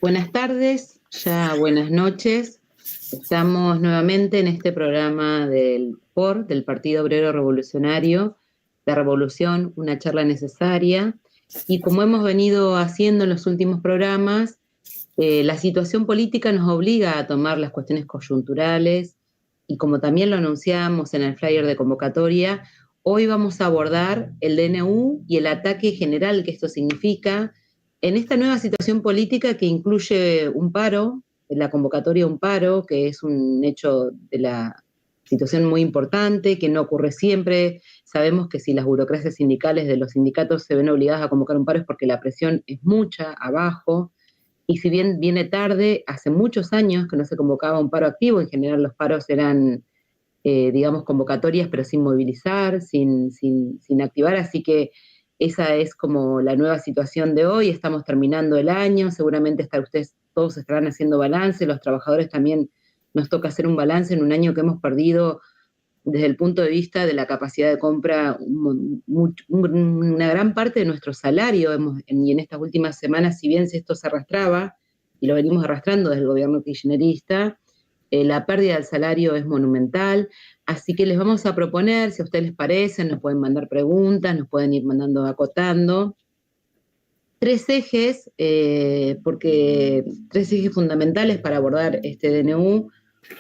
Buenas tardes, ya buenas noches. Estamos nuevamente en este programa del Partido Obrero Revolucionario, La Revolución, una charla necesaria. Y como hemos venido haciendo en los últimos programas, la situación política nos obliga a tomar las cuestiones coyunturales y como también lo anunciamos en el flyer de convocatoria, hoy vamos a abordar el DNU y el ataque general que esto significa en esta nueva situación política que incluye un paro, la convocatoria a un paro, que es un hecho de la situación muy importante, que no ocurre siempre. Sabemos que si las burocracias sindicales de los sindicatos se ven obligadas a convocar un paro es porque la presión es mucha abajo. Y si bien viene tarde, hace muchos años que no se convocaba un paro activo, en general los paros eran, digamos, convocatorias, pero sin movilizar, sin activar, así que esa es como la nueva situación de hoy. Estamos terminando el año, seguramente ustedes todos estarán haciendo balance, los trabajadores también nos toca hacer un balance en un año que hemos perdido desde el punto de vista de la capacidad de compra, una gran parte de nuestro salario, y en estas últimas semanas, si bien esto se arrastraba, y lo venimos arrastrando desde el gobierno kirchnerista, la pérdida del salario es monumental, así que les vamos a proponer, si a ustedes les parece, nos pueden mandar preguntas, nos pueden ir mandando acotando, tres ejes, porque tres ejes fundamentales para abordar este DNU.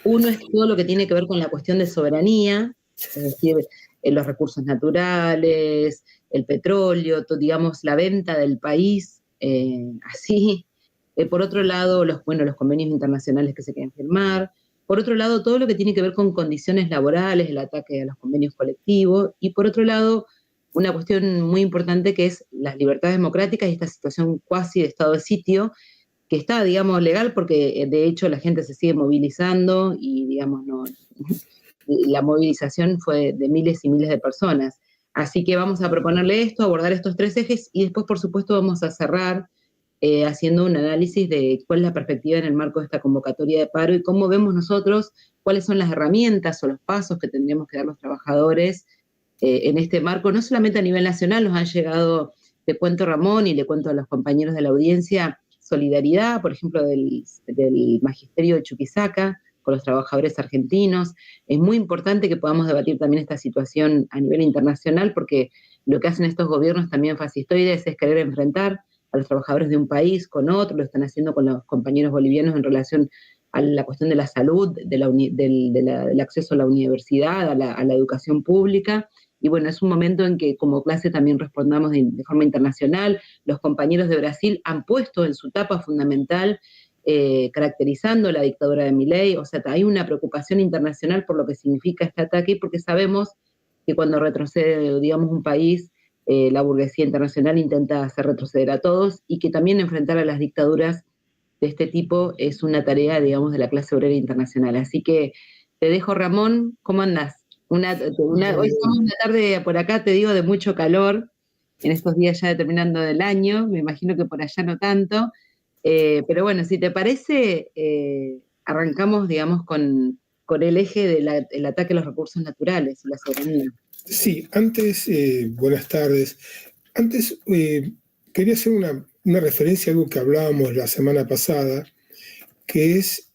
Uno es todo lo que tiene que ver con la cuestión de soberanía, es decir, los recursos naturales, el petróleo, digamos, la venta del país, así. Por otro lado, los convenios internacionales que se quieren firmar. Por otro lado, todo lo que tiene que ver con condiciones laborales, el ataque a los convenios colectivos. Y por otro lado, una cuestión muy importante que es las libertades democráticas y esta situación cuasi de estado de sitio, que está, digamos, legal porque de hecho la gente se sigue movilizando y, digamos, no, la movilización fue de miles y miles de personas. Así que vamos a proponerle esto, abordar estos tres ejes y después, por supuesto, vamos a cerrar haciendo un análisis de cuál es la perspectiva en el marco de esta convocatoria de paro y cómo vemos nosotros cuáles son las herramientas o los pasos que tendríamos que dar los trabajadores en este marco, no solamente a nivel nacional. Nos han llegado, te cuento Ramón y le cuento a los compañeros de la audiencia, solidaridad, por ejemplo, del magisterio de Chuquisaca con los trabajadores argentinos. Es muy importante que podamos debatir también esta situación a nivel internacional, porque lo que hacen estos gobiernos también fascistoides es querer enfrentar a los trabajadores de un país con otro, lo están haciendo con los compañeros bolivianos en relación a la cuestión de la salud, del acceso a la universidad, a la educación pública. Y bueno, es un momento en que como clase también respondamos de forma internacional. Los compañeros de Brasil han puesto en su tapa fundamental, caracterizando la dictadura de Milei. O sea, hay una preocupación internacional por lo que significa este ataque, porque sabemos que cuando retrocede, digamos, un país, la burguesía internacional intenta hacer retroceder a todos, y que también enfrentar a las dictaduras de este tipo es una tarea, digamos, de la clase obrera internacional. Así que te dejo, Ramón, ¿cómo andás? Hoy estamos una tarde por acá, te digo, de mucho calor, en estos días ya terminando del año, me imagino que por allá no tanto, pero bueno, si te parece, arrancamos, digamos, con el eje del ataque a los recursos naturales y la soberanía. Sí, antes, buenas tardes. Antes quería hacer una referencia a algo que hablábamos la semana pasada, que es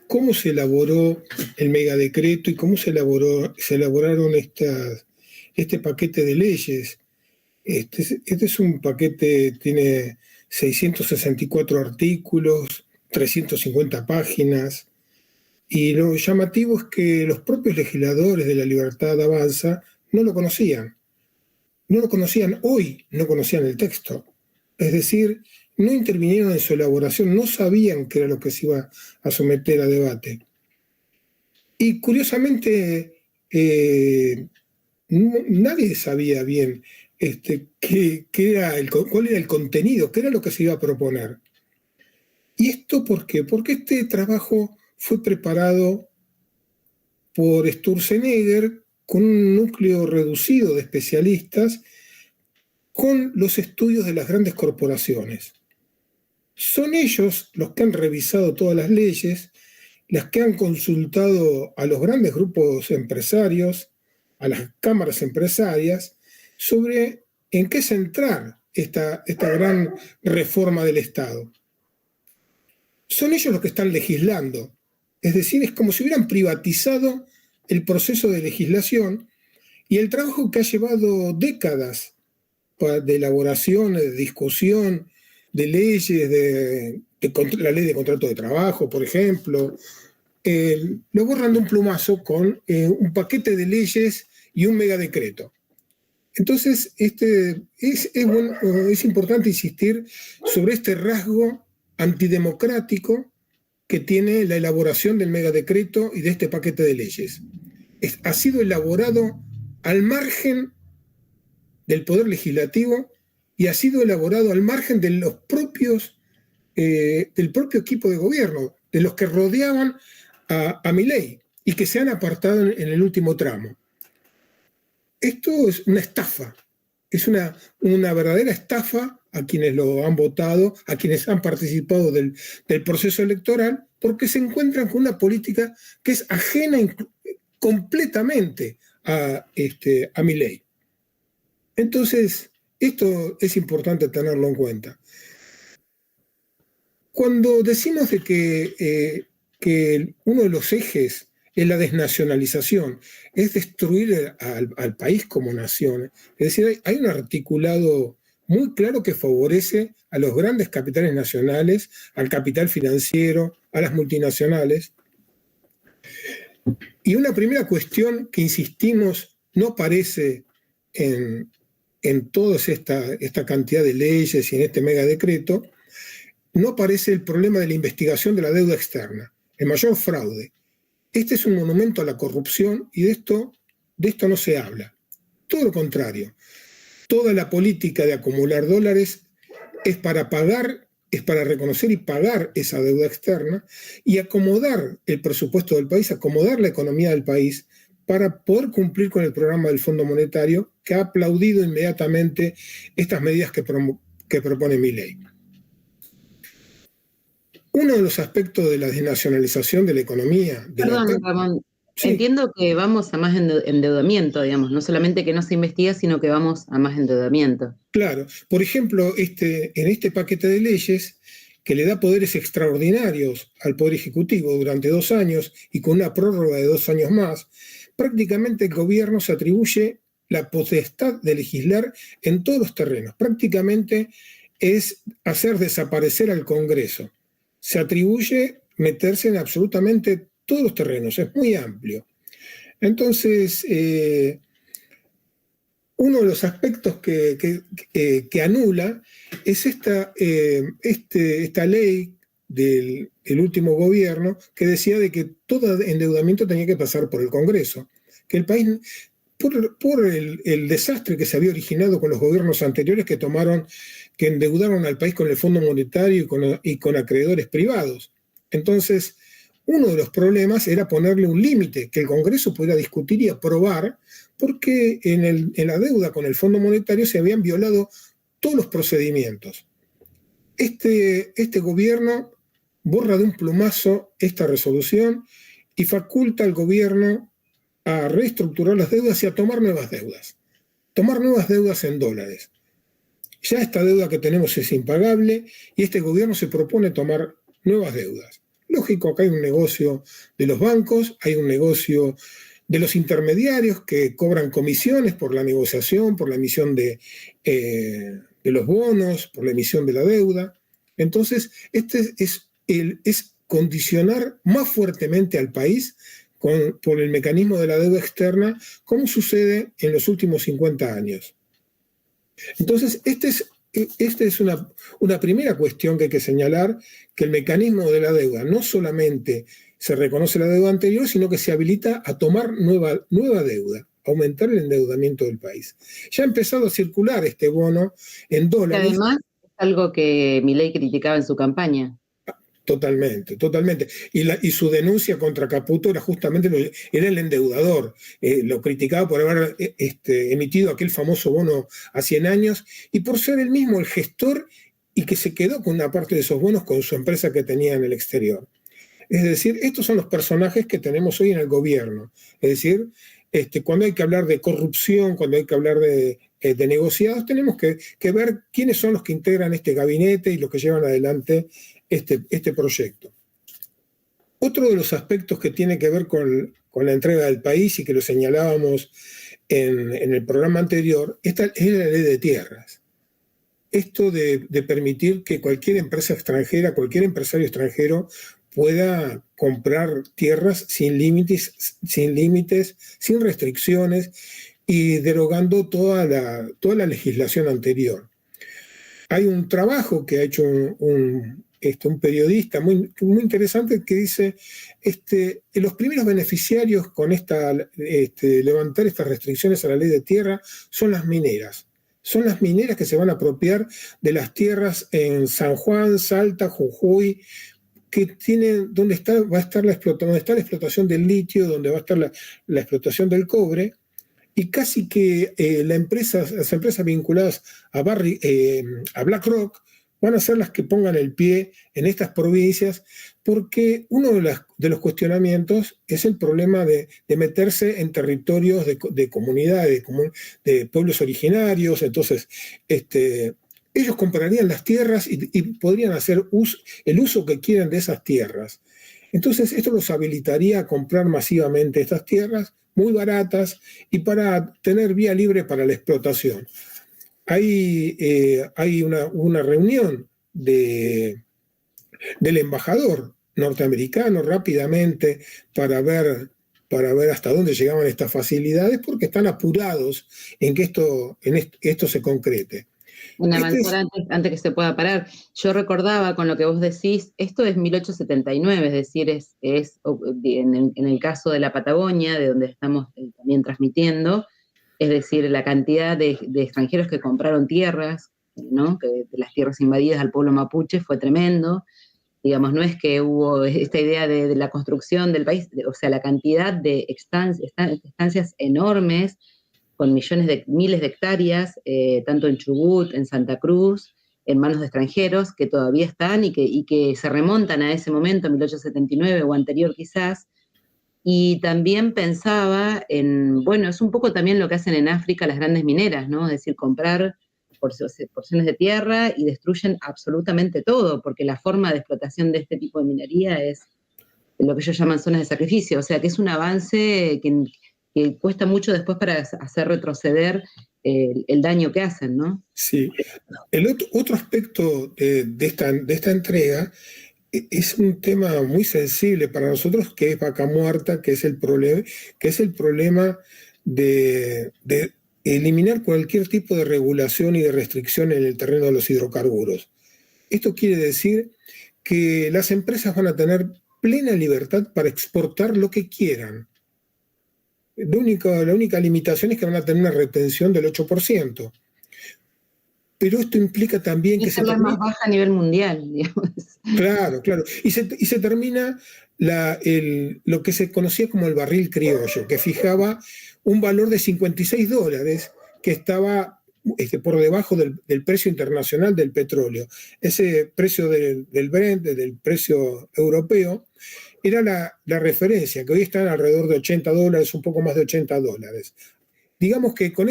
cómo se elaboró el megadecreto y cómo se elaboraron este paquete de leyes. Este es un paquete, tiene 664 artículos, 350 páginas, y lo llamativo es que los propios legisladores de La Libertad Avanza no lo conocían. No lo conocían hoy, no conocían el texto. Es decir, no intervinieron en su elaboración, no sabían qué era lo que se iba a someter a debate. Y curiosamente, nadie sabía bien cuál era el contenido, qué era lo que se iba a proponer. ¿Y esto por qué? Porque este trabajo fue preparado por Sturzenegger con un núcleo reducido de especialistas con los estudios de las grandes corporaciones. Son ellos los que han revisado todas las leyes, las que han consultado a los grandes grupos empresarios, a las cámaras empresarias, sobre en qué centrar esta gran reforma del Estado. son ellos los que están legislando. Es decir, es como si hubieran privatizado el proceso de legislación y el trabajo que ha llevado décadas de elaboración, de discusión, de leyes, la ley de contrato de trabajo, por ejemplo, lo borran de un plumazo con un paquete de leyes y un megadecreto. Entonces, es importante insistir sobre este rasgo antidemocrático que tiene la elaboración del megadecreto y de este paquete de leyes. Ha sido elaborado al margen del Poder Legislativo y ha sido elaborado al margen de los del propio equipo de gobierno, de los que rodeaban a Milei y que se han apartado en el último tramo. Esto es una estafa, es una verdadera estafa a quienes lo han votado, a quienes han participado del proceso electoral, porque se encuentran con una política que es ajena completamente a Milei. Entonces, esto es importante tenerlo en cuenta. Cuando decimos de que uno de los ejes es la desnacionalización, es destruir al país como nación. Es decir, hay un articulado muy claro que favorece a los grandes capitales nacionales, al capital financiero, a las multinacionales. Y una primera cuestión que insistimos no aparece en toda esta cantidad de leyes y en este megadecreto, no aparece el problema de la investigación de la deuda externa, el mayor fraude. Este es un monumento a la corrupción y de esto no se habla. Todo lo contrario. Toda la política de acumular dólares es para reconocer y pagar esa deuda externa y acomodar el presupuesto del país, acomodar la economía del país para poder cumplir con el programa del Fondo Monetario, que ha aplaudido inmediatamente estas medidas que propone Milei. Uno de los aspectos de la desnacionalización de la economía... Perdón, Ramón, sí. Entiendo que vamos a más endeudamiento, digamos, no solamente que no se investiga, sino que vamos a más endeudamiento. Claro, por ejemplo, en este paquete de leyes que le da poderes extraordinarios al Poder Ejecutivo durante 2 años y con una prórroga de 2 años más, prácticamente el gobierno se atribuye la potestad de legislar en todos los terrenos. Prácticamente es hacer desaparecer al Congreso. Se atribuye meterse en absolutamente todos los terrenos, es muy amplio. Entonces, uno de los aspectos que anula es esta ley del último gobierno que decía de que todo endeudamiento tenía que pasar por el Congreso, que el país, por el desastre que se había originado con los gobiernos anteriores que endeudaron al país con el Fondo Monetario y con acreedores privados. Entonces, uno de los problemas era ponerle un límite que el Congreso pudiera discutir y aprobar, porque en la deuda con el Fondo Monetario se habían violado todos los procedimientos. Este gobierno borra de un plumazo esta resolución y faculta al gobierno a reestructurar las deudas y a tomar nuevas deudas en dólares. Ya esta deuda que tenemos es impagable y este gobierno se propone tomar nuevas deudas. Lógico, acá hay un negocio de los bancos, hay un negocio de los intermediarios que cobran comisiones por la negociación, por la emisión de los bonos, por la emisión de la deuda. Entonces, es condicionar más fuertemente al país por el mecanismo de la deuda externa, como sucede en los últimos 50 años. Entonces, esta es una primera cuestión que hay que señalar, que el mecanismo de la deuda no solamente se reconoce la deuda anterior, sino que se habilita a tomar nueva deuda, aumentar el endeudamiento del país. Ya ha empezado a circular este bono en dólares. Además, es algo que Milei criticaba en su campaña. Totalmente. Y su denuncia contra Caputo era justamente, era el endeudador. Lo criticaba por haber emitido aquel famoso bono a 100 años y por ser él mismo el gestor y que se quedó con una parte de esos bonos con su empresa que tenía en el exterior. Es decir, estos son los personajes que tenemos hoy en el gobierno. Es decir, cuando hay que hablar de corrupción, cuando hay que hablar de negociados, tenemos que ver quiénes son los que integran este gabinete y los que llevan adelante este proyecto. Otro de los aspectos que tiene que ver con la entrega del país y que lo señalábamos en el programa anterior, es la ley de tierras. Esto de permitir que cualquier empresa extranjera, cualquier empresario extranjero pueda comprar tierras sin límites, sin restricciones y derogando toda la legislación anterior. Hay un trabajo que ha hecho un periodista muy interesante que dice los primeros beneficiarios con levantar estas restricciones a la ley de tierra son las mineras. Son las mineras que se van a apropiar de las tierras en San Juan, Salta, Jujuy, que tienen donde está la explotación del litio, donde va a estar la explotación del cobre, y casi que las empresas vinculadas a BlackRock van a ser las que pongan el pie en estas provincias, porque uno de los cuestionamientos es el problema de meterse en territorios de comunidades, de pueblos originarios. Entonces, ellos comprarían las tierras y podrían hacer el uso que quieran de esas tierras. Entonces, esto los habilitaría a comprar masivamente estas tierras, muy baratas, y para tener vía libre para la explotación. Hay una reunión del embajador norteamericano rápidamente para ver hasta dónde llegaban estas facilidades, porque están apurados en que esto se concrete. Avanzar antes que se pueda parar. Yo recordaba con lo que vos decís, esto es 1879, es decir, en el caso de la Patagonia, de donde estamos también transmitiendo, es decir, la cantidad de extranjeros que compraron tierras, ¿no? Que de las tierras invadidas al pueblo mapuche fue tremendo. Digamos, no es que hubo esta idea de la construcción del país, o sea, la cantidad de estancias enormes, con miles de hectáreas, tanto en Chubut, en Santa Cruz, en manos de extranjeros, que todavía están y que se remontan a ese momento, 1879 o anterior quizás. Y también pensaba bueno, es un poco también lo que hacen en África las grandes mineras, ¿no? Es decir, comprar porciones de tierra y destruyen absolutamente todo, porque la forma de explotación de este tipo de minería es lo que ellos llaman zonas de sacrificio, o sea, que es un avance que cuesta mucho después para hacer retroceder el daño que hacen, ¿no? Sí. El otro aspecto de esta entrega es un tema muy sensible para nosotros, que es Vaca Muerta, que es el problema de eliminar cualquier tipo de regulación y de restricción en el terreno de los hidrocarburos. Esto quiere decir que las empresas van a tener plena libertad para exportar lo que quieran. La única limitación es que van a tener una retención del 8%. Pero esto implica también que es la más baja a nivel mundial, digamos. Claro. Y se termina lo que se conocía como el barril criollo, que fijaba un valor de $56, que estaba por debajo del precio internacional del petróleo. Ese precio del Brent, del precio europeo, era la referencia, que hoy está alrededor de $80, un poco más de $80. Digamos que con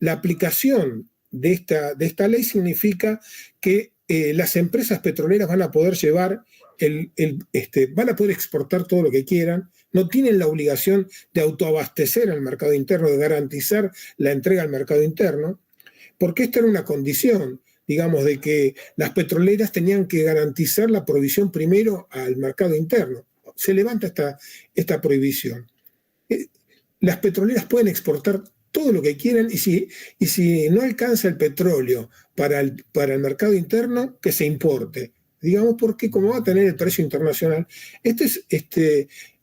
la aplicación de esta ley significa que las empresas petroleras van a poder van a poder exportar todo lo que quieran, no tienen la obligación de autoabastecer al mercado interno, de garantizar la entrega al mercado interno, porque esta era una condición, digamos, de que las petroleras tenían que garantizar la provisión primero al mercado interno. Se levanta esta prohibición. Las petroleras pueden exportar todo lo que quieran, y si no alcanza el petróleo para el mercado interno, que se importe, digamos, porque como va a tener el precio internacional,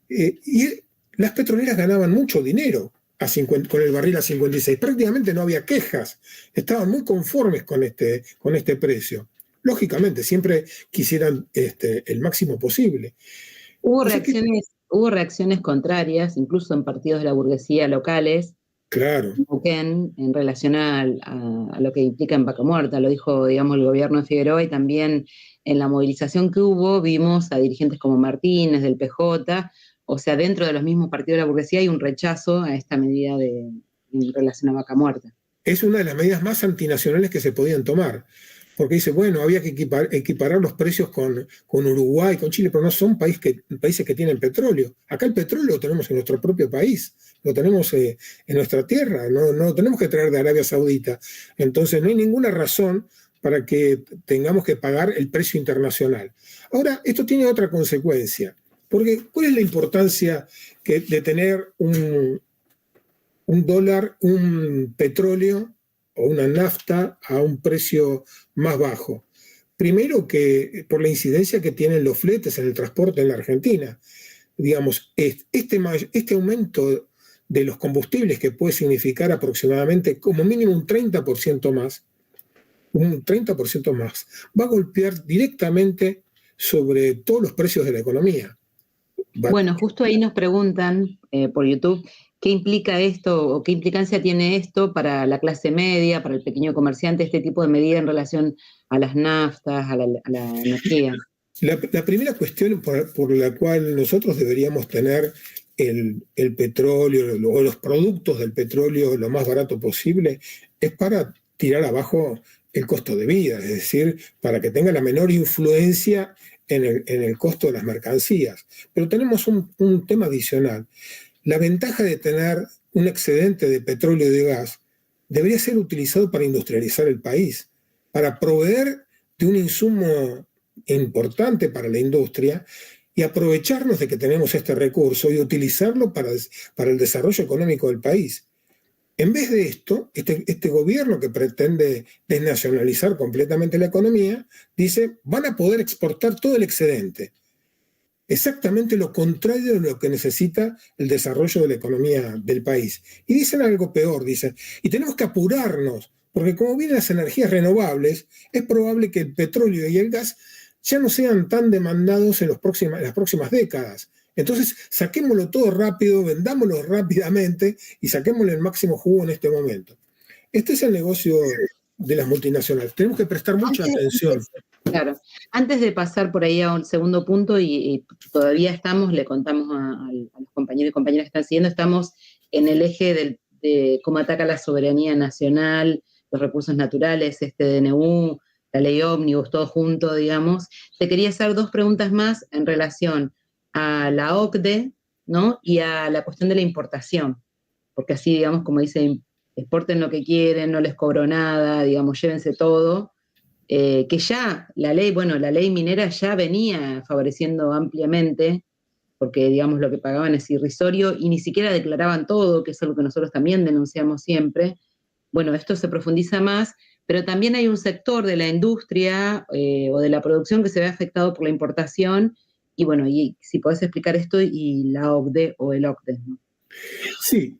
y las petroleras ganaban mucho dinero con el barril a 56, prácticamente no había quejas, estaban muy conformes con este precio. Lógicamente, siempre quisieran el máximo posible. Hubo reacciones contrarias, incluso en partidos de la burguesía locales, claro, en relación a lo que implica en Vaca Muerta. Lo dijo, digamos, el gobierno de Figueroa, y también en la movilización que hubo vimos a dirigentes como Martínez, del PJ, o sea, dentro de los mismos partidos de la burguesía hay un rechazo a esta medida en relación a Vaca Muerta. Es una de las medidas más antinacionales que se podían tomar, porque dice, bueno, había que equiparar los precios con Uruguay, con Chile, pero no son países que tienen petróleo. Acá el petróleo lo tenemos en nuestro propio país, lo tenemos en nuestra tierra, no lo tenemos que traer de Arabia Saudita. Entonces no hay ninguna razón para que tengamos que pagar el precio internacional. Ahora, esto tiene otra consecuencia, porque ¿cuál es la importancia de tener un dólar, un petróleo o una nafta a un precio más bajo? Primero, que por la incidencia que tienen los fletes en el transporte en la Argentina. Digamos, este aumento de los combustibles, que puede significar aproximadamente como mínimo un 30% más, va a golpear directamente sobre todos los precios de la economía. Bueno, justo ahí nos preguntan por YouTube qué implica esto o qué implicancia tiene esto para la clase media, para el pequeño comerciante, este tipo de medida en relación a las naftas, a la energía. La primera cuestión por la cual nosotros deberíamos tener el petróleo o los productos del petróleo lo más barato posible es para tirar abajo el costo de vida, es decir, para que tenga la menor influencia en el costo de las mercancías. Pero tenemos un tema adicional. La ventaja de tener un excedente de petróleo y de gas debería ser utilizado para industrializar el país, para proveer de un insumo importante para la industria y aprovecharnos de que tenemos este recurso y utilizarlo para el desarrollo económico del país. En vez de esto, este gobierno que pretende desnacionalizar completamente la economía, dice, van a poder exportar todo el excedente. Exactamente lo contrario de lo que necesita el desarrollo de la economía del país. Y dicen algo peor, dicen, y tenemos que apurarnos, porque como vienen las energías renovables, es probable que el petróleo y el gas ya no sean tan demandados en las próximas décadas. Entonces, saquémoslo todo rápido, vendámoslo rápidamente y saquémosle el máximo jugo en este momento. Este es el negocio de las multinacionales. Tenemos que prestar mucha atención. Claro. Antes de pasar por ahí a un segundo punto, y todavía estamos, le contamos a los compañeros y compañeras que están siguiendo, estamos en el eje de cómo ataca la soberanía nacional, los recursos naturales, este DNU, la ley ómnibus, todo junto, digamos. Te quería hacer dos preguntas más en relación a la OCDE, ¿no? Y a la cuestión de la importación, porque así, digamos, como dicen, exporten lo que quieren, no les cobro nada, digamos, llévense todo. Que ya la ley minera ya venía favoreciendo ampliamente, porque digamos lo que pagaban es irrisorio y ni siquiera declaraban todo, que es algo que nosotros también denunciamos siempre. Bueno, esto se profundiza más, pero también hay un sector de la industria o de la producción que se ve afectado por la importación, y bueno, y si podés explicar esto y la OCDE o el OCDE, ¿no? Sí,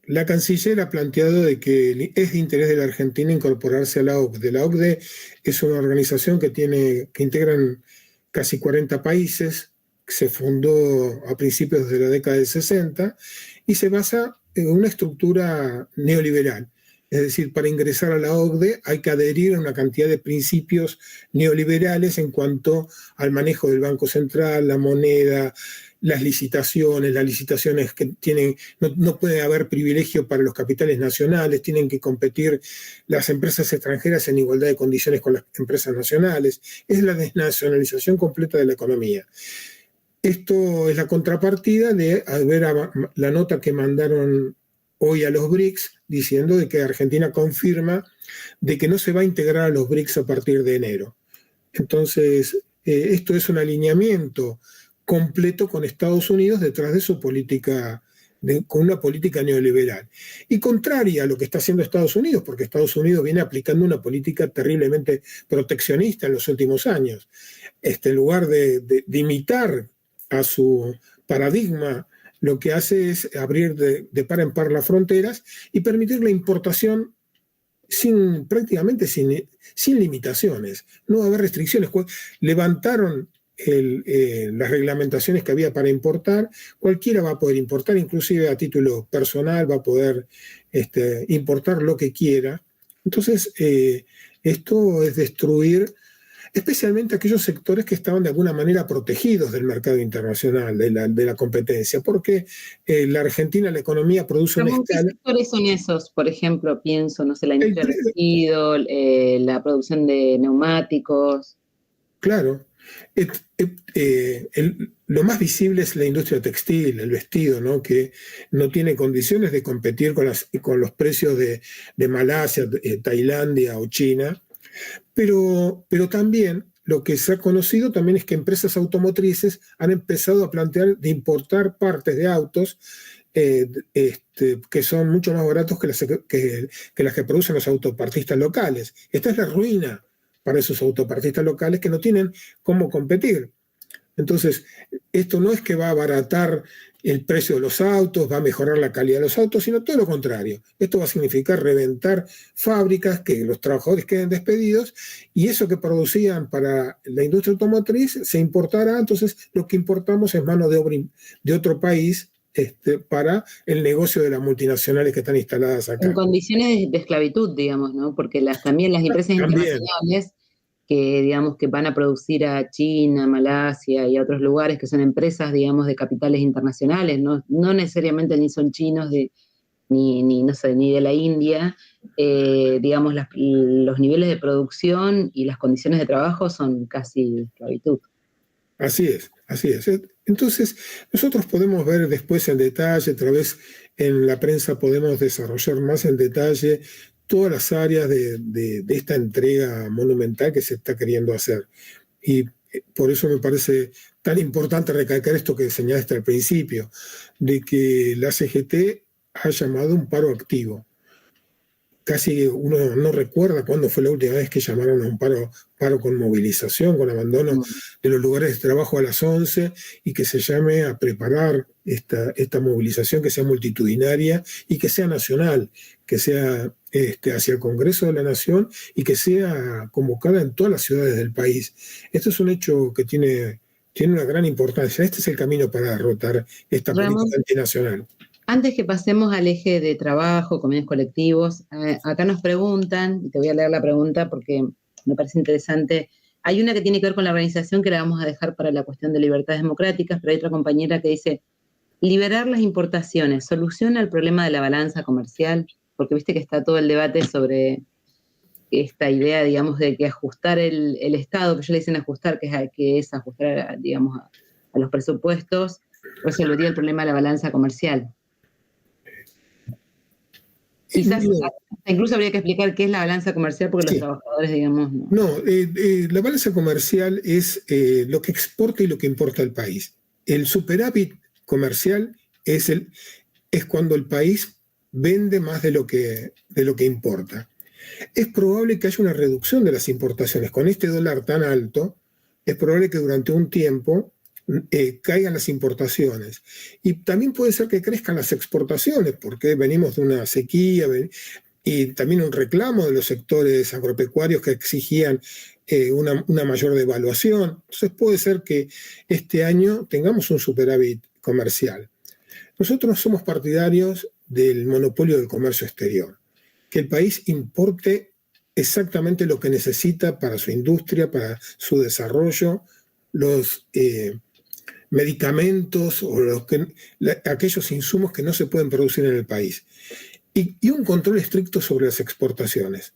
la canciller ha planteado de que es de interés de la Argentina incorporarse a la OCDE. La OCDE es una organización que integran casi 40 países, se fundó a principios de la década del 60 y se basa en una estructura neoliberal. Es decir, para ingresar a la OCDE hay que adherir a una cantidad de principios neoliberales en cuanto al manejo del Banco Central, la moneda, las licitaciones que no puede haber privilegio para los capitales nacionales, tienen que competir las empresas extranjeras en igualdad de condiciones con las empresas nacionales, es la desnacionalización completa de la economía. Esto es la contrapartida de ver la nota que mandaron hoy a los BRICS diciendo de que Argentina confirma de que no se va a integrar a los BRICS a partir de enero. Entonces, esto es un alineamiento completo con Estados Unidos detrás de su política, con una política neoliberal. Y contraria a lo que está haciendo Estados Unidos, porque Estados Unidos viene aplicando una política terriblemente proteccionista en los últimos años. En lugar de imitar a su paradigma, lo que hace es abrir de par en par las fronteras y permitir la importación prácticamente sin limitaciones, no va a haber restricciones. Levantaron las reglamentaciones que había para importar, cualquiera va a poder importar, inclusive a título personal va a poder importar lo que quiera. Entonces, esto es destruir especialmente aquellos sectores que estaban de alguna manera protegidos del mercado internacional, de la competencia, porque la Argentina, la economía produce una ¿Cómo qué escala. sectores son esos? Por ejemplo, pienso, no sé, la industria del tejido, la producción de neumáticos. Claro. Lo más visible es la industria textil, el vestido, ¿no? Que no tiene condiciones de competir con los precios de Malasia, Tailandia o China, pero también lo que se ha conocido también es que empresas automotrices han empezado a plantear de importar partes de autos que son mucho más baratos que las que producen los autopartistas locales. Esta es la ruina para esos autopartistas locales que no tienen cómo competir. Entonces, esto no es que va a abaratar el precio de los autos, va a mejorar la calidad de los autos, sino todo lo contrario. Esto va a significar reventar fábricas, que los trabajadores queden despedidos, y eso que producían para la industria automotriz se importará. Entonces, lo que importamos es mano de obra de otro país para el negocio de las multinacionales que están instaladas acá. En condiciones de esclavitud, digamos, ¿no? Porque también las empresas También. internacionales que, digamos, que van a producir a China, Malasia y a otros lugares que son empresas, digamos, de capitales internacionales, no necesariamente ni son chinos no sé, ni de la India, digamos, los niveles de producción y las condiciones de trabajo son casi esclavitud. Así es, así es. Entonces, nosotros podemos ver después en detalle, otra vez en la prensa podemos desarrollar más en detalle todas las áreas de esta entrega monumental que se está queriendo hacer. Y por eso me parece tan importante recalcar esto que señalaste al principio, de que la CGT ha llamado un paro activo. Casi uno no recuerda cuándo fue la última vez que llamaron a un paro con movilización, con abandono de los lugares de trabajo a las 11, y que se llame a preparar esta movilización que sea multitudinaria y que sea nacional, que sea hacia el Congreso de la Nación y que sea convocada en todas las ciudades del país. Esto es un hecho que tiene una gran importancia. Este es el camino para derrotar esta política antinacional. Antes que pasemos al eje de trabajo, convenios colectivos, acá nos preguntan, y te voy a leer la pregunta porque me parece interesante. Hay una que tiene que ver con la organización, que la vamos a dejar para la cuestión de libertades democráticas, pero hay otra compañera que dice, liberar las importaciones, ¿soluciona el problema de la balanza comercial? Porque viste que está todo el debate sobre esta idea, digamos, de que ajustar el Estado, que ellos le dicen ajustar, que es ajustar, digamos, a los presupuestos, resolvería el problema de la balanza comercial. Quizás incluso habría que explicar qué es la balanza comercial, porque los trabajadores, digamos, no. No, la balanza comercial es lo que exporta y lo que importa el país. El superávit comercial es cuando el país vende más de lo que importa. Es probable que haya una reducción de las importaciones. Con este dólar tan alto, es probable que durante un tiempo caigan las importaciones. Y también puede ser que crezcan las exportaciones, porque venimos de una sequía y también un reclamo de los sectores agropecuarios que exigían una mayor devaluación. Entonces puede ser que este año tengamos un superávit comercial. Nosotros somos partidarios del monopolio del comercio exterior, que el país importe exactamente lo que necesita para su industria, para su desarrollo, los medicamentos o aquellos insumos que no se pueden producir en el país. Y un control estricto sobre las exportaciones.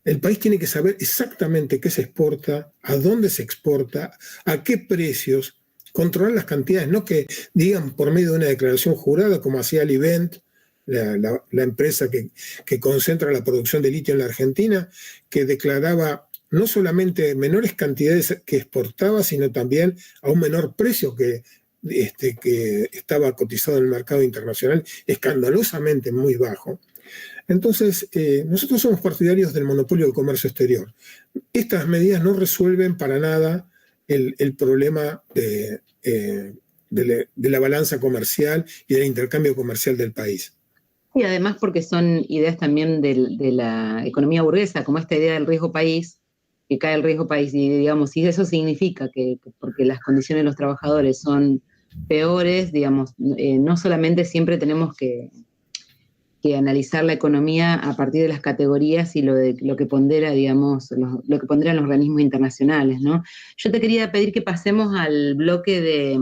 El país tiene que saber exactamente qué se exporta, a dónde se exporta, a qué precios, controlar las cantidades, no que digan por medio de una declaración jurada, como hacía Livent, la empresa que concentra la producción de litio en la Argentina, que declaraba no solamente menores cantidades que exportaba, sino también a un menor precio que estaba cotizado en el mercado internacional, escandalosamente muy bajo. Entonces, nosotros somos partidarios del monopolio del comercio exterior. Estas medidas no resuelven para nada el problema de la balanza comercial y del intercambio comercial del país. Y además porque son ideas también de la economía burguesa, como esta idea del riesgo país, que cae el riesgo país, y digamos, si eso significa que porque las condiciones de los trabajadores son peores, digamos, no solamente siempre tenemos que que analizar la economía a partir de las categorías y lo que pondera, digamos, lo que ponderan los organismos internacionales, ¿no? Yo te quería pedir que pasemos al bloque de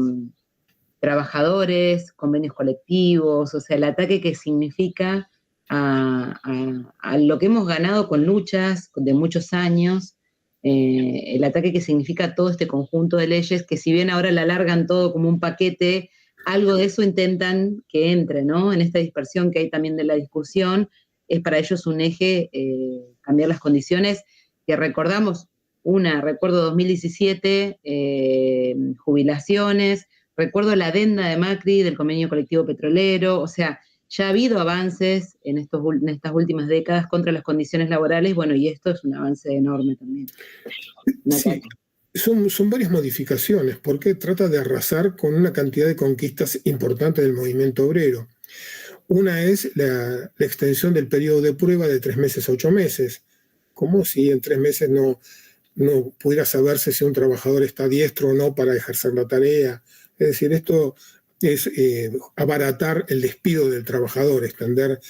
trabajadores, convenios colectivos, o sea, el ataque que significa a lo que hemos ganado con luchas de muchos años, el ataque que significa todo este conjunto de leyes, que si bien ahora la alargan todo como un paquete, algo de eso intentan que entre, ¿no? En esta dispersión que hay también de la discusión, es para ellos un eje cambiar las condiciones, que recordamos, recuerdo 2017, jubilaciones, recuerdo la adenda de Macri del convenio colectivo petrolero, o sea, ya ha habido avances en estas últimas décadas contra las condiciones laborales, bueno, y esto es un avance enorme también. Sí, son varias modificaciones, porque trata de arrasar con una cantidad de conquistas importantes del movimiento obrero. Una es la extensión del periodo de prueba de 3 meses a 8 meses, como si en 3 meses no pudiera saberse si un trabajador está diestro o no para ejercer la tarea. Es decir, esto es abaratar el despido del trabajador, extender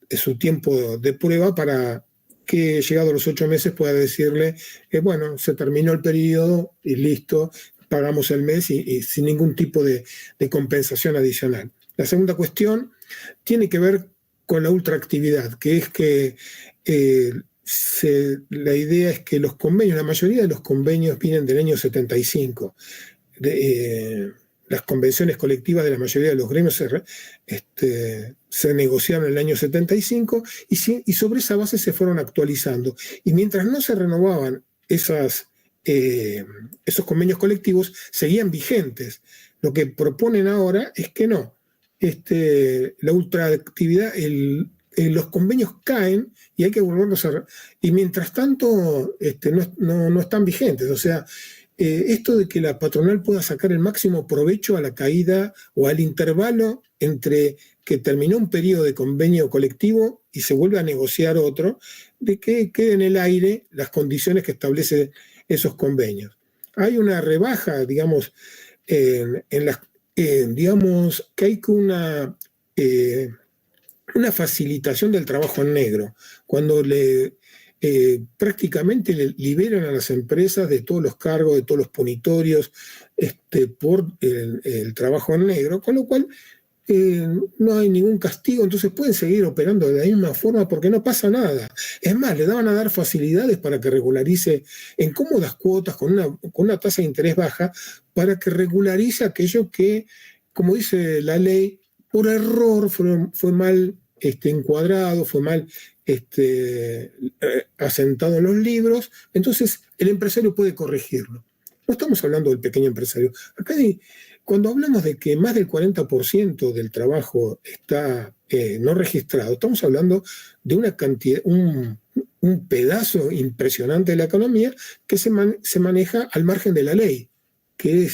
su tiempo de prueba para que llegado a los 8 meses pueda decirle, bueno, se terminó el periodo y listo, pagamos el mes y sin ningún tipo de compensación adicional. La segunda cuestión tiene que ver con la ultraactividad, que es que la idea es que los convenios, la mayoría de los convenios vienen del año 75. Las convenciones colectivas de la mayoría de los gremios se negociaron en el año 75 y sobre esa base se fueron actualizando. Y mientras no se renovaban esos convenios colectivos, seguían vigentes. Lo que proponen ahora es que no. La ultraactividad, los convenios caen y hay que volverlos a... Y mientras tanto no están vigentes. O sea, esto de que la patronal pueda sacar el máximo provecho a la caída o al intervalo entre que terminó un periodo de convenio colectivo y se vuelve a negociar otro, de que quede en el aire las condiciones que establecen esos convenios. Hay una rebaja, digamos, digamos que hay una facilitación del trabajo en negro, cuando prácticamente le liberan a las empresas de todos los cargos, de todos los punitorios por el trabajo en negro, con lo cual no hay ningún castigo, entonces pueden seguir operando de la misma forma porque no pasa nada. Es más, le daban a dar facilidades para que regularice en cómodas cuotas con una tasa de interés baja, para que regularice aquello que, como dice la ley, por error fue mal encuadrado, fue mal asentado en los libros, entonces el empresario puede corregirlo. No estamos hablando del pequeño empresario. Acá cuando hablamos de que más del 40% del trabajo está no registrado, estamos hablando de una cantidad, un pedazo impresionante de la economía que se maneja al margen de la ley, que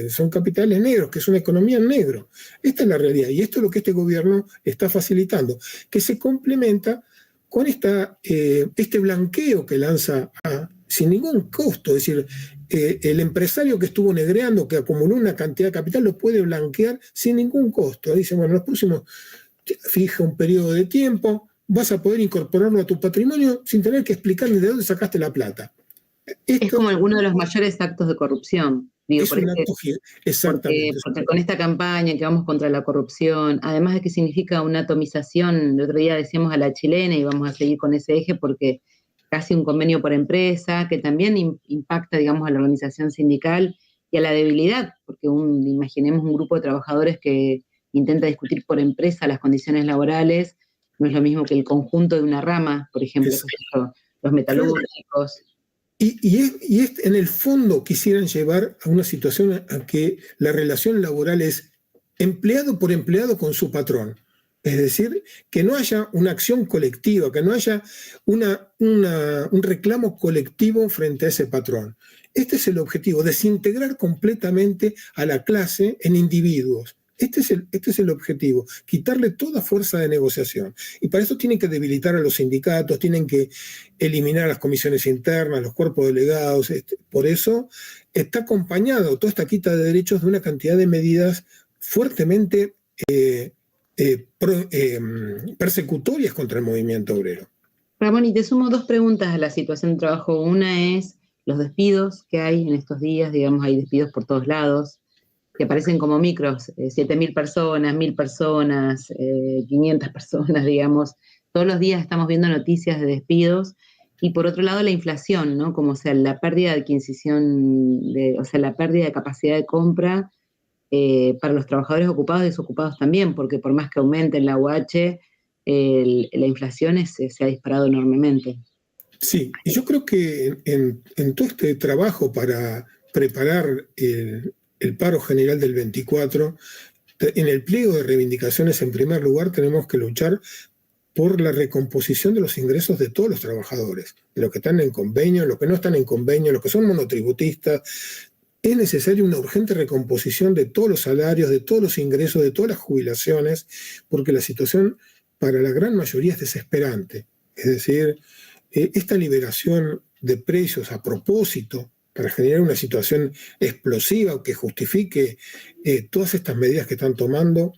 son capitales negros, que es una economía en negro. Esta es la realidad y esto es lo que este gobierno está facilitando, que se complementa con este blanqueo que lanza sin ningún costo. Es decir, el empresario que estuvo negreando, que acumuló una cantidad de capital, lo puede blanquear sin ningún costo. Dice, bueno, los próximos, fija un periodo de tiempo, vas a poder incorporarlo a tu patrimonio sin tener que explicarle de dónde sacaste la plata. Es como alguno de los mayores actos de corrupción. Digo, es un acto, exactamente. Porque con esta campaña que vamos contra la corrupción, además de que significa una atomización, el otro día decíamos a la chilena y vamos a seguir con ese eje porque casi un convenio por empresa, que también impacta, digamos, a la organización sindical y a la debilidad, porque imaginemos un grupo de trabajadores que intenta discutir por empresa las condiciones laborales, no es lo mismo que el conjunto de una rama, por ejemplo, los metalúrgicos. Y en el fondo quisieran llevar a una situación a que la relación laboral es empleado por empleado con su patrón. Es decir, que no haya una acción colectiva, que no haya un reclamo colectivo frente a ese patrón. Este es el objetivo, desintegrar completamente a la clase en individuos. Este es el objetivo, quitarle toda fuerza de negociación. Y para eso tienen que debilitar a los sindicatos, tienen que eliminar las comisiones internas, los cuerpos delegados. Por eso está acompañado toda esta quita de derechos de una cantidad de medidas fuertemente persecutorias contra el movimiento obrero. Ramón, y te sumo dos preguntas a la situación de trabajo. Una es los despidos que hay en estos días, digamos, hay despidos por todos lados, que parecen como micros, 7.000 personas, 1.000 personas, 500 personas, digamos. Todos los días estamos viendo noticias de despidos. Y por otro lado, la inflación, ¿no? Como, o sea, la pérdida de adquisición, o sea, la pérdida de capacidad de compra para los trabajadores ocupados y desocupados también, porque por más que aumente la UH, la inflación se ha disparado enormemente. Sí, y yo creo que en todo este trabajo para preparar el paro general del 24, en el pliego de reivindicaciones, en primer lugar, tenemos que luchar por la recomposición de los ingresos de todos los trabajadores, de los que están en convenio, los que no están en convenio, los que son monotributistas. Es necesaria una urgente recomposición de todos los salarios, de todos los ingresos, de todas las jubilaciones, porque la situación para la gran mayoría es desesperante. Es decir, esta liberación de precios a propósito para generar una situación explosiva que justifique todas estas medidas que están tomando,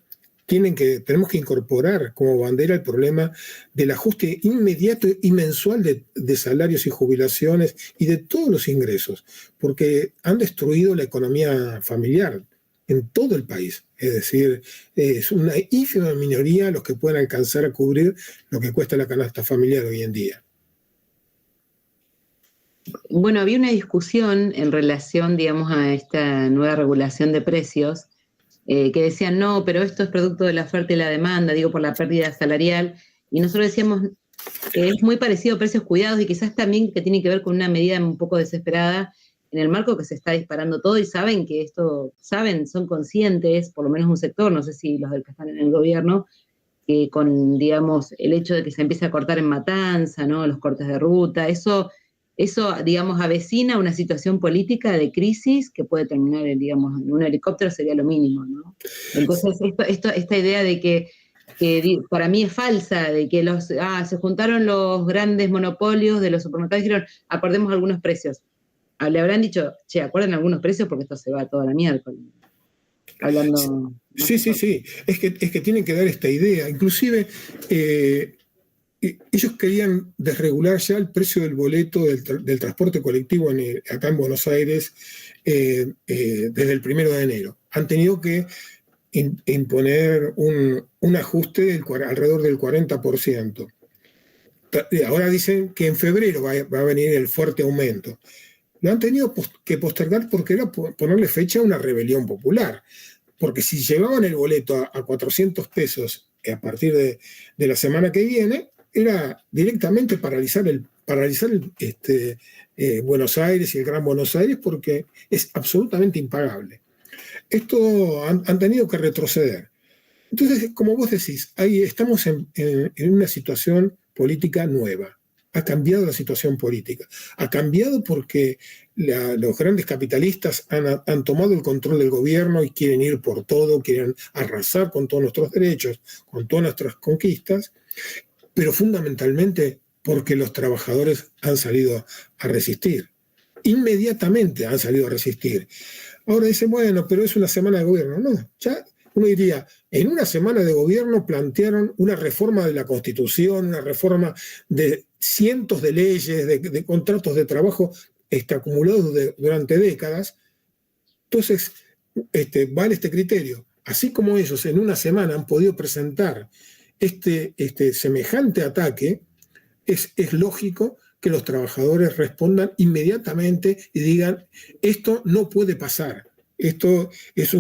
tenemos que incorporar como bandera el problema del ajuste inmediato y mensual de salarios y jubilaciones y de todos los ingresos, porque han destruido la economía familiar en todo el país. Es decir, es una ínfima minoría los que pueden alcanzar a cubrir lo que cuesta la canasta familiar hoy en día. Bueno, había una discusión en relación, digamos, a esta nueva regulación de precios, que decían, no, pero esto es producto de la oferta y la demanda, digo, por la pérdida salarial, y nosotros decíamos que es muy parecido a precios cuidados y quizás también que tiene que ver con una medida un poco desesperada en el marco que se está disparando todo y saben que esto, son conscientes, por lo menos un sector, no sé si los del que están en el gobierno, que con, digamos, el hecho de que se empiece a cortar en Matanza, ¿no? Los cortes de ruta, eso, digamos, avecina una situación política de crisis que puede terminar, digamos, en un helicóptero sería lo mínimo, ¿no? Entonces, esta idea de que para mí es falsa, de que se juntaron los grandes monopolios de los supermercados y dijeron, acordemos algunos precios. Le habrán dicho, che, acuerden algunos precios porque esto se va toda la miércoles. Hablando... Sí. Es que tienen que dar esta idea. Inclusive, ellos querían desregular ya el precio del boleto del transporte colectivo acá en Buenos Aires desde el 1 de enero. Han tenido que imponer un ajuste alrededor del 40%. Ahora dicen que en febrero va a venir el fuerte aumento. Lo han tenido que postergar porque era ponerle fecha a una rebelión popular. Porque si llevaban el boleto a 400 pesos a partir de la semana que viene, era directamente paralizar Buenos Aires y el Gran Buenos Aires porque es absolutamente impagable. Esto han tenido que retroceder. Entonces, como vos decís, ahí estamos en una situación política nueva. Ha cambiado la situación política. Ha cambiado porque los grandes capitalistas han tomado el control del gobierno y quieren ir por todo, quieren arrasar con todos nuestros derechos, con todas nuestras conquistas, pero fundamentalmente porque los trabajadores han salido a resistir. Inmediatamente han salido a resistir. Ahora dicen, bueno, pero es una semana de gobierno. No, ya uno diría, en una semana de gobierno plantearon una reforma de la Constitución, una reforma de cientos de leyes, de contratos de trabajo acumulados durante décadas. Entonces, vale este criterio. Así como ellos en una semana han podido presentar este semejante ataque, es lógico que los trabajadores respondan inmediatamente y digan, esto no puede pasar. Esto es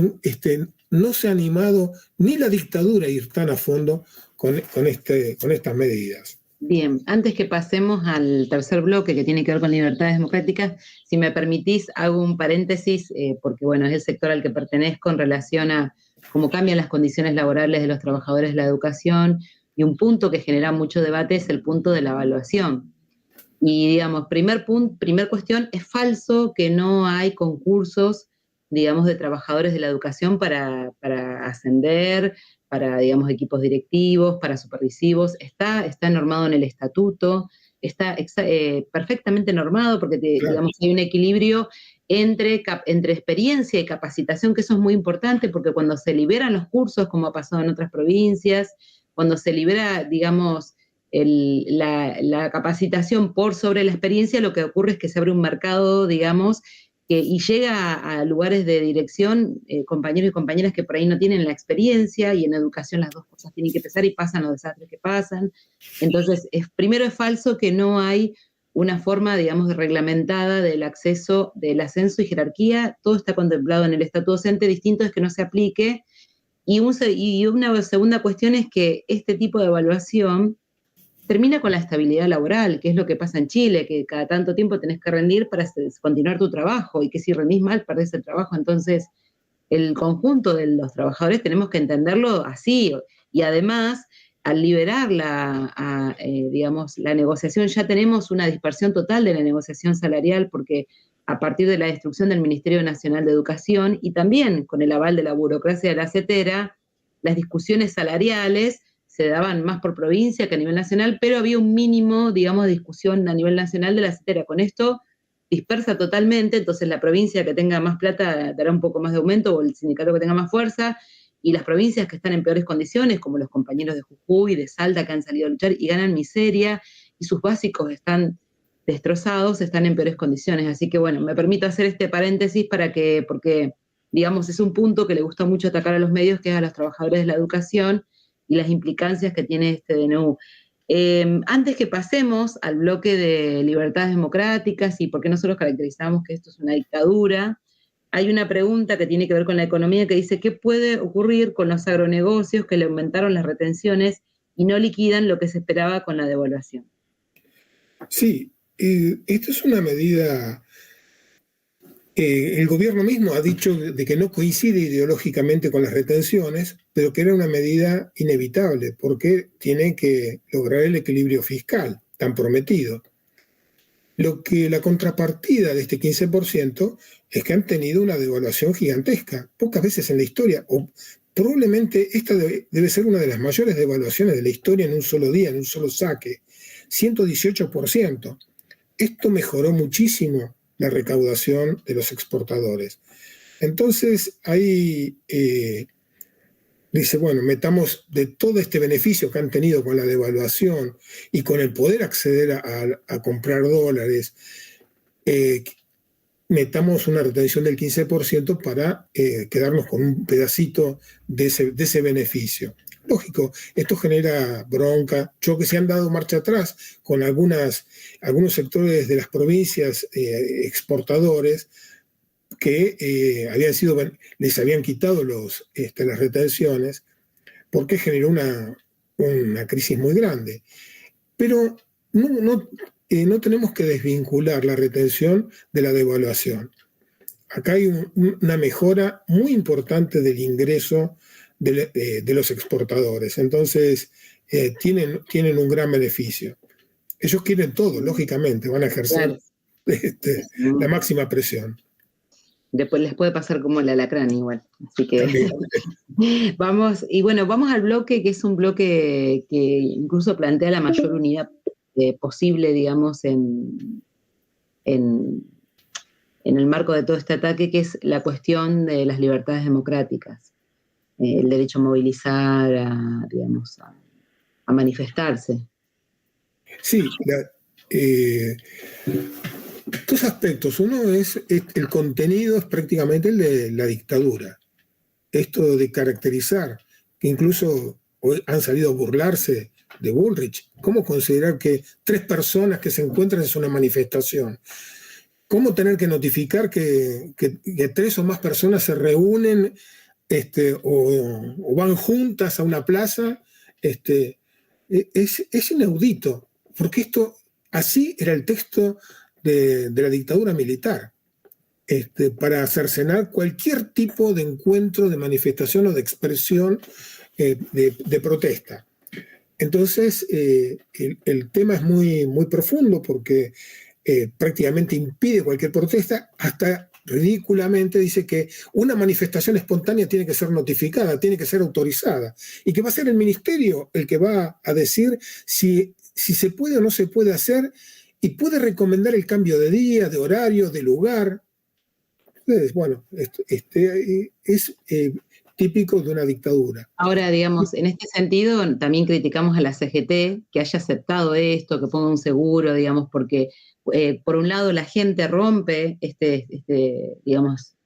no se ha animado ni la dictadura a ir tan a fondo con estas medidas. Bien, antes que pasemos al tercer bloque que tiene que ver con libertades democráticas, si me permitís, hago un paréntesis, porque bueno, es el sector al que pertenezco en relación a cómo cambian las condiciones laborales de los trabajadores de la educación, y un punto que genera mucho debate es el punto de la evaluación. Y digamos, primer cuestión, es falso que no hay concursos, digamos, de trabajadores de la educación para ascender, para, digamos, equipos directivos, para supervisivos. Está normado en el estatuto, está perfectamente normado porque, Claro. digamos, hay un equilibrio entre experiencia y capacitación, que eso es muy importante, porque cuando se liberan los cursos, como ha pasado en otras provincias, cuando se libera, digamos, la capacitación por sobre la experiencia, lo que ocurre es que se abre un mercado, digamos, y llega a lugares de dirección, compañeros y compañeras que por ahí no tienen la experiencia, y en educación las dos cosas tienen que pesar y pasan los desastres que pasan. Entonces, primero es falso que no hay una forma, digamos, reglamentada del acceso, del ascenso y jerarquía. Todo está contemplado en el estatuto docente, distinto es que no se aplique. Y una segunda cuestión es que este tipo de evaluación termina con la estabilidad laboral, que es lo que pasa en Chile, que cada tanto tiempo tenés que rendir para continuar tu trabajo, y que si rendís mal, perdés el trabajo. Entonces, el conjunto de los trabajadores tenemos que entenderlo así, y además, al liberar digamos, la negociación, ya tenemos una dispersión total de la negociación salarial, porque a partir de la destrucción del Ministerio Nacional de Educación, y también con el aval de la burocracia de la CETERA, las discusiones salariales se daban más por provincia que a nivel nacional, pero había un mínimo, digamos, de discusión a nivel nacional de la CETERA. Con esto dispersa totalmente, entonces la provincia que tenga más plata dará un poco más de aumento, o el sindicato que tenga más fuerza, y las provincias que están en peores condiciones, como los compañeros de Jujuy, de Salta, que han salido a luchar y ganan miseria, y sus básicos están destrozados, están en peores condiciones. Así que bueno, me permito hacer este paréntesis porque digamos, es un punto que le gusta mucho atacar a los medios, que es a los trabajadores de la educación, y las implicancias que tiene este DNU. Antes que pasemos al bloque de libertades democráticas y por qué nosotros caracterizamos que esto es una dictadura, hay una pregunta que tiene que ver con la economía, que dice: ¿qué puede ocurrir con los agronegocios que le aumentaron las retenciones y no liquidan lo que se esperaba con la devaluación? Sí, esto es una medida. El gobierno mismo ha dicho de que no coincide ideológicamente con las retenciones, pero que era una medida inevitable porque tiene que lograr el equilibrio fiscal tan prometido. Lo que la contrapartida de este 15% es que han tenido una devaluación gigantesca, pocas veces en la historia, o probablemente esta debe ser una de las mayores devaluaciones de la historia en un solo día, en un solo saque, 118%. Esto mejoró muchísimo la recaudación de los exportadores. Entonces, ahí dice, bueno, metamos de todo este beneficio que han tenido con la devaluación y con el poder acceder a comprar dólares, metamos una retención del 15% para quedarnos con un pedacito de ese beneficio. Lógico, esto genera bronca, choques, se han dado marcha atrás con algunos sectores de las provincias exportadores que les habían quitado las retenciones, porque generó una crisis muy grande. Pero no tenemos que desvincular la retención de la devaluación. Acá hay una mejora muy importante del ingreso de los exportadores. Entonces, tienen un gran beneficio. Ellos quieren todo, lógicamente, van a ejercer la máxima presión. Después les puede pasar como el alacrán igual. Así que vamos al bloque, que es un bloque que incluso plantea la mayor unidad posible, digamos, en el marco de todo este ataque, que es la cuestión de las libertades democráticas. El derecho a movilizar, a manifestarse. Sí, dos aspectos. Uno es el contenido, es prácticamente el de la dictadura. Esto de caracterizar, que incluso hoy han salido a burlarse de Bullrich. ¿Cómo considerar que 3 personas que se encuentran es una manifestación? ¿Cómo tener que notificar que 3 o más personas se reúnen o van juntas a una plaza? Es inaudito, porque así era el texto de la dictadura militar, para cercenar cualquier tipo de encuentro, de manifestación o de expresión de protesta. Entonces, el tema es muy, muy profundo porque prácticamente impide cualquier protesta, hasta ridículamente dice que una manifestación espontánea tiene que ser notificada, tiene que ser autorizada, y que va a ser el ministerio el que va a decir si se puede o no se puede hacer, y puede recomendar el cambio de día, de horario, de lugar. Entonces, bueno, es típico de una dictadura. Ahora, digamos, en este sentido, también criticamos a la CGT que haya aceptado esto, que ponga un seguro, digamos, porque por un lado la gente rompe digamos,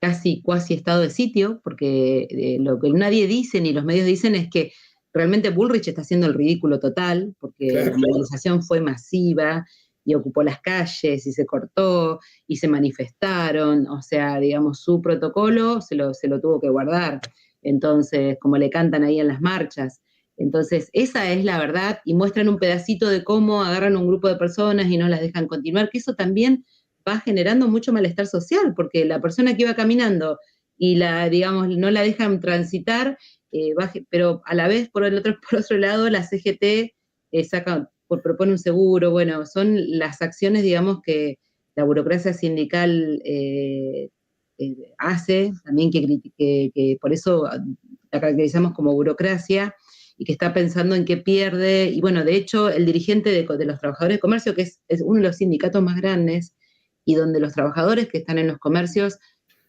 casi cuasi estado de sitio, porque lo que nadie dice ni los medios dicen es que realmente Bullrich está haciendo el ridículo total, porque Claro. la movilización fue masiva y ocupó las calles y se cortó y se manifestaron, o sea, digamos, su protocolo se lo tuvo que guardar. Entonces, como le cantan ahí en las marchas. Entonces, esa es la verdad y muestran un pedacito de cómo agarran un grupo de personas y no las dejan continuar, que eso también va generando mucho malestar social, porque la persona que iba caminando y digamos, no la dejan transitar, pero a la vez, por otro lado, la CGT propone un seguro, bueno, son las acciones, digamos, que la burocracia sindical hace, también que por eso la caracterizamos como burocracia, y que está pensando en qué pierde, y bueno, de hecho, el dirigente de los trabajadores de comercio, que es uno de los sindicatos más grandes, y donde los trabajadores que están en los comercios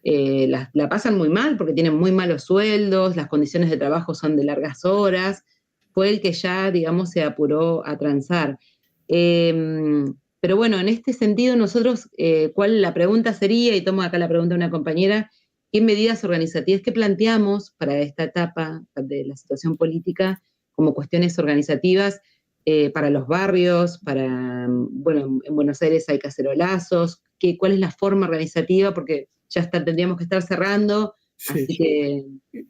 la pasan muy mal porque tienen muy malos sueldos, las condiciones de trabajo son de largas horas, fue el que ya, digamos, se apuró a transar. Pero bueno, en este sentido nosotros, la pregunta sería, y tomo acá la pregunta de una compañera, ¿qué medidas organizativas, qué planteamos para esta etapa de la situación política como cuestiones organizativas para los barrios, bueno, en Buenos Aires hay cacerolazos, cuál es la forma organizativa? Porque tendríamos que estar cerrando, Sí, así que...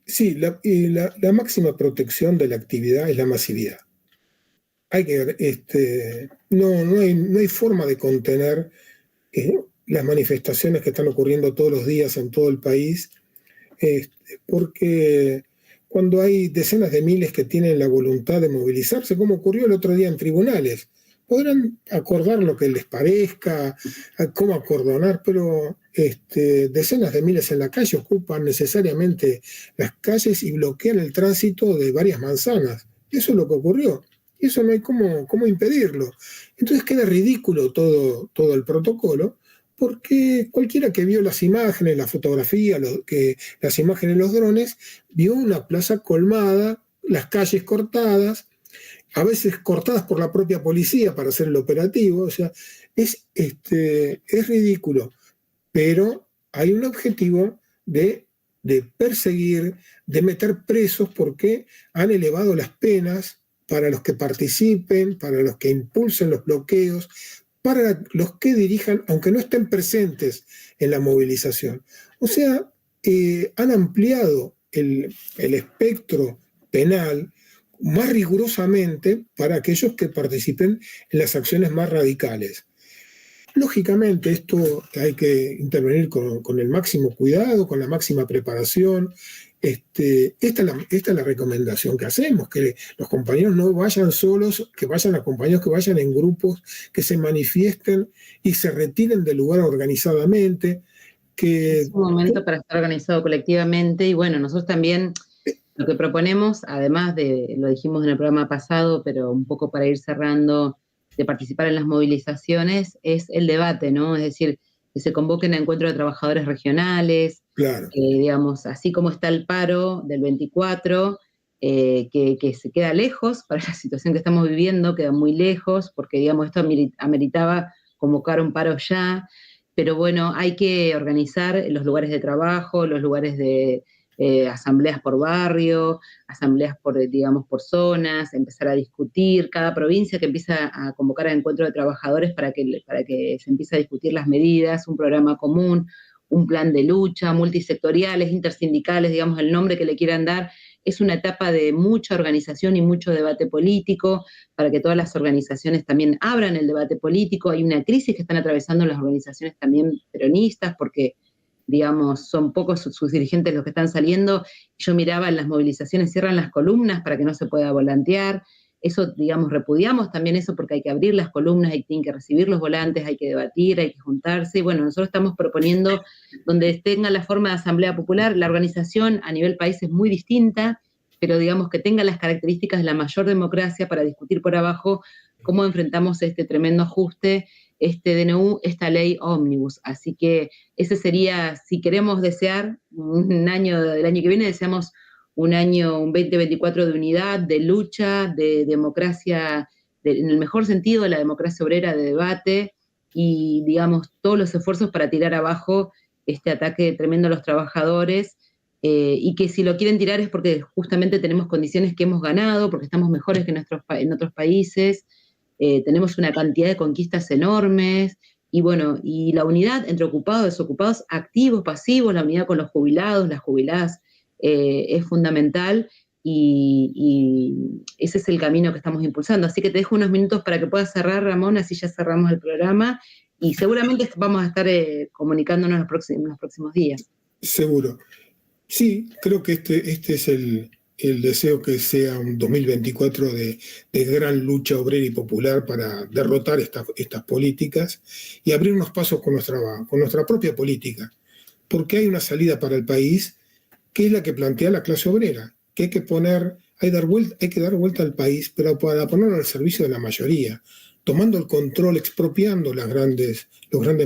sí, la máxima protección de la actividad es la masividad. No hay forma de contener eh, las manifestaciones que están ocurriendo todos los días en todo el país, porque cuando hay decenas de miles que tienen la voluntad de movilizarse, como ocurrió el otro día en tribunales, podrán acordar lo que les parezca, cómo acordonar, pero decenas de miles en la calle ocupan necesariamente las calles y bloquean el tránsito de varias manzanas. Eso es lo que ocurrió. Eso no hay cómo impedirlo. Entonces queda ridículo todo el protocolo, porque cualquiera que vio las imágenes, la fotografía, las imágenes de los drones, vio una plaza colmada, las calles cortadas, a veces cortadas por la propia policía para hacer el operativo. O sea, es ridículo, pero hay un objetivo de perseguir, de meter presos, porque han elevado las penas para los que participen, para los que impulsen los bloqueos, para los que dirijan, aunque no estén presentes en la movilización. O sea, han ampliado el espectro penal más rigurosamente para aquellos que participen en las acciones más radicales. Lógicamente, esto hay que intervenir con el máximo cuidado, con la máxima preparación. Esta es la recomendación que hacemos, que los compañeros no vayan solos, que vayan acompañados, que vayan en grupos, que se manifiesten y se retiren del lugar organizadamente. Es un momento para estar organizado colectivamente, y bueno, nosotros también lo que proponemos, además lo dijimos en el programa pasado, pero un poco para ir cerrando, de participar en las movilizaciones, es el debate, ¿no? Es decir, que se convoquen a encuentros de trabajadores regionales, Claro. digamos, así como está el paro del 24, que se queda lejos para la situación que estamos viviendo, queda muy lejos, porque, digamos, esto ameritaba convocar un paro ya, pero bueno, hay que organizar los lugares de trabajo, los lugares de asambleas por barrio, asambleas digamos, por zonas, empezar a discutir, cada provincia que empieza a convocar a encuentros de trabajadores para que se empiece a discutir las medidas, un programa común, un plan de lucha, multisectoriales, intersindicales, digamos, el nombre que le quieran dar. Es una etapa de mucha organización y mucho debate político, para que todas las organizaciones también abran el debate político. Hay una crisis que están atravesando las organizaciones también peronistas, porque, digamos, son pocos sus dirigentes los que están saliendo. Yo miraba en las movilizaciones, cierran las columnas para que no se pueda volantear. Eso, digamos, repudiamos también eso, porque hay que abrir las columnas, tienen que recibir los volantes, hay que debatir, hay que juntarse. Y bueno, nosotros estamos proponiendo donde tenga la forma de asamblea popular. La organización a nivel país es muy distinta, pero digamos que tenga las características de la mayor democracia para discutir por abajo cómo enfrentamos este tremendo ajuste este DNU, esta ley ómnibus. Así que ese sería, si queremos desear un año, el año que viene, deseamos un año, un 2024 de unidad, de lucha, de democracia, en el mejor sentido, de la democracia obrera, de debate, y digamos, todos los esfuerzos para tirar abajo este ataque tremendo a los trabajadores, y que si lo quieren tirar es porque justamente tenemos condiciones que hemos ganado, porque estamos mejores que en otros países, tenemos una cantidad de conquistas enormes, y bueno, y la unidad entre ocupados, desocupados, activos, pasivos, la unidad con los jubilados, las jubiladas, es fundamental, y ese es el camino que estamos impulsando. Así que te dejo unos minutos para que puedas cerrar, Ramón, así ya cerramos el programa, y seguramente vamos a estar comunicándonos en los próximos días. Seguro. Sí, creo que este es el deseo, que sea un 2024 de gran lucha obrera y popular para derrotar estas políticas y abrirnos pasos con nuestra propia política, porque hay una salida para el país que es la que plantea la clase obrera, que hay que dar vuelta al país, pero para ponerlo al servicio de la mayoría, tomando el control, expropiando los grandes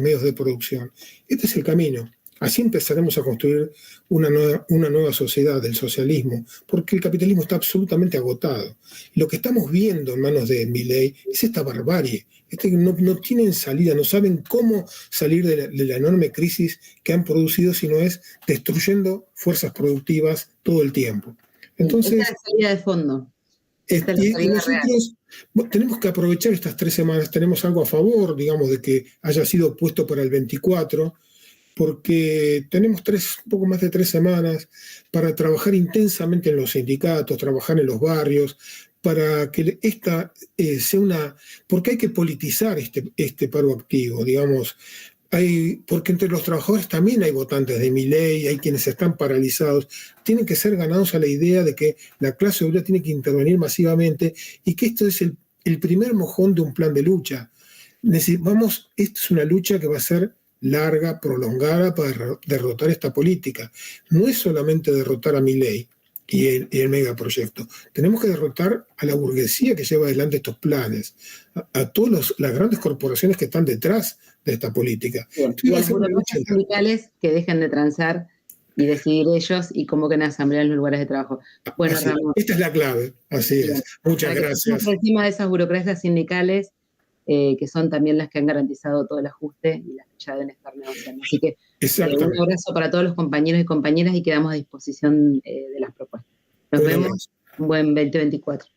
medios de producción. Este es el camino. Así empezaremos a construir una nueva sociedad del socialismo, porque el capitalismo está absolutamente agotado. Lo que estamos viendo en manos de Milei es esta barbarie. No tienen salida, no saben cómo salir de la enorme crisis que han producido, sino es destruyendo fuerzas productivas todo el tiempo. Entonces, esta es la salida de fondo. Esta es la salida nosotros tenemos que aprovechar estas 3 semanas. Tenemos algo a favor, digamos, de que haya sido puesto para el 24, porque tenemos un poco más de 3 semanas para trabajar intensamente en los sindicatos, trabajar en los barrios, para que esta sea porque hay que politizar este paro activo, digamos, porque entre los trabajadores también hay votantes de Milei, hay quienes están paralizados, tienen que ser ganados a la idea de que la clase obrera tiene que intervenir masivamente y que esto es el primer mojón de un plan de lucha. Esta es una lucha que va a ser larga, prolongada, para derrotar esta política. No es solamente derrotar a Milei y el megaproyecto. Tenemos que derrotar a la burguesía que lleva adelante estos planes, a todas las grandes corporaciones que están detrás de esta política. Y a los burocratas sindicales que dejen de transar y decidir ellos y convoquen a asambleas en los lugares de trabajo. Bueno, Ramón, esta es la clave, así es. Muchas gracias. Por encima de esas burocracias sindicales, que son también las que han garantizado todo el ajuste y las que ya deben estar negociando. Así que un abrazo para todos los compañeros y compañeras y quedamos a disposición de las propuestas. Nos vemos. Un buen 2024.